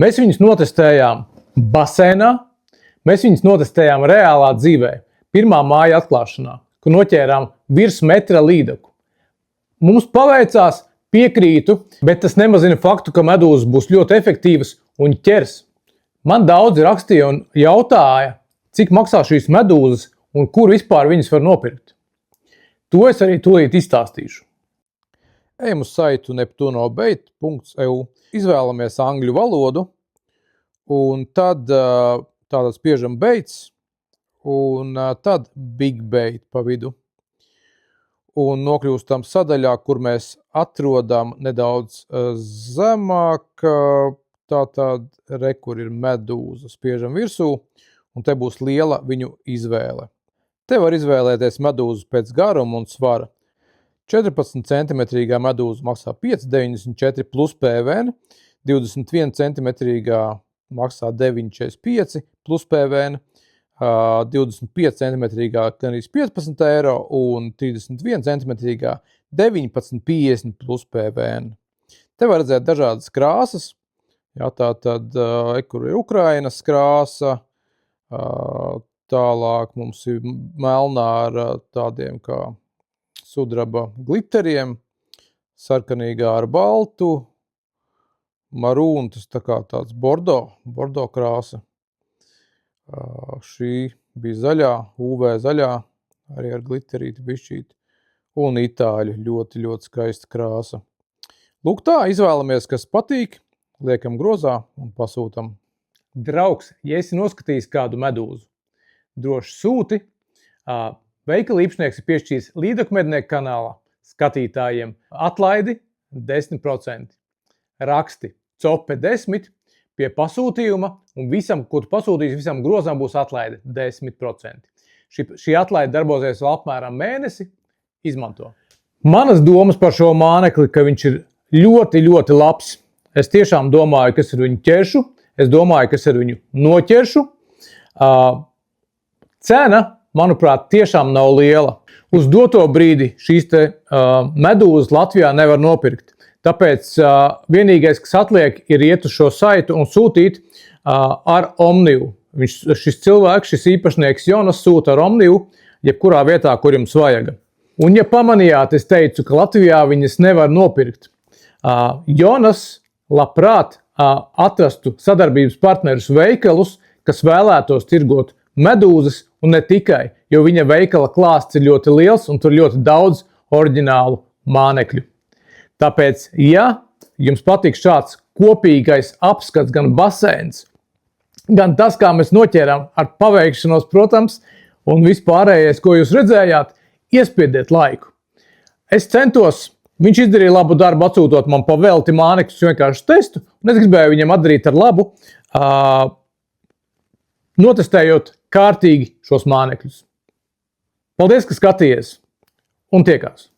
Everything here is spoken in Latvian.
Mēs viņus notestējām basēnā, mēs viņus notestējām reālā dzīvē, pirmā māja atklāšanā, kur noķērām virs metra līdaku. Mums paveicās, piekrītu, bet tas nemazina faktu, ka medūzas būs ļoti efektīvas un ķers. Man daudzi rakstīja un jautāja, cik maksā šīs medūzas un kur vispār viņas var nopirkt. To es arī tūlīt izstāstīšu. Ejam uz saitu neptunobait.eu, izvēlamies angļu valodu un tad tātad spiežam baits un tad big bait pa vidu. Un nokļūstam sadaļā, kur mēs atrodam nedaudz zemāk, tātad kur ir medūza. Spiežam virsū, un te būs liela viņu izvēle. Te var izvēlēties medūzu pēc garuma un svara. 14 cm medūza maksā 5,94 plus PVN, 21 cm maksā 9,45 plus PVN, 25 cm gan 15 eiro un 31 cm 19,50 plus PVN. Te var redzēt dažādas krāsas. Jā, tātad, kur ir Ukrainas krāsa, tālāk mums ir melnā ar tādiem kā sudraba glitteriem, sarkanīgā ar baltu, marūn, tas tā kā tāds bordo krāsa. Šī bija zaļā, UV zaļā, arī ar glitterīti bišķīti. Un itāļu ļoti, ļoti skaista krāsa. Lūk tā, izvēlamies, kas patīk, liekam grozā un pasūtam. Draugs, ja esi noskatījis kādu medūzu, droši sūti. Veikala īpašnieks ir piešķīris Līdaku mednieku kanālā skatītājiem atlaidi 10%. Raksti cope 10 pie pasūtījuma un visam, ko tu pasūtīsi, visam grozām būs atlaide 10%. Šī atlaide darbosies vēl apmēram mēnesi. Izmanto. Manas domas par šo mānekli, ka viņš ir ļoti, ļoti labs. Es tiešām domāju, kas ar viņu ķeršu. Es domāju, kas ar viņu noķeršu. Cena, manuprāt, tiešām nav liela. Uz doto brīdi šīs medūzas Latvijā nevar nopirkt. Tāpēc vienīgais, kas atliek, ir iet uz šo saitu un sūtīt ar Omniu. Šis cilvēks, šis īpašnieks Jonas sūta ar Omniu, jebkurā vietā, kur jums vajag. Un ja pamanījāt, es teicu, ka Latvijā viņas nevar nopirkt. Jonas labprāt atrastu sadarbības partnerus veikalus, kas vēlētos tirgot medūzas un ne tikai, jo viņa veikala klāsts ir ļoti liels un tur ļoti daudz oriģinālu mānekļu. Tāpēc, ja jums patīk šāds kopīgais apskats, gan baseins, gan tas, kā mēs noķēram ar paveikšanos, protams, un vispārējais, ko jūs redzējāt, iespiediet laiku. Es centos, viņš izdarīja labu darbu, atsūtot man pa velti mānekļus vienkārši testu, un es gribēju viņam atdarīt ar labu, notestējot kārtīgi šos mānekļus. Paldies, ka skatījies, un tiekās!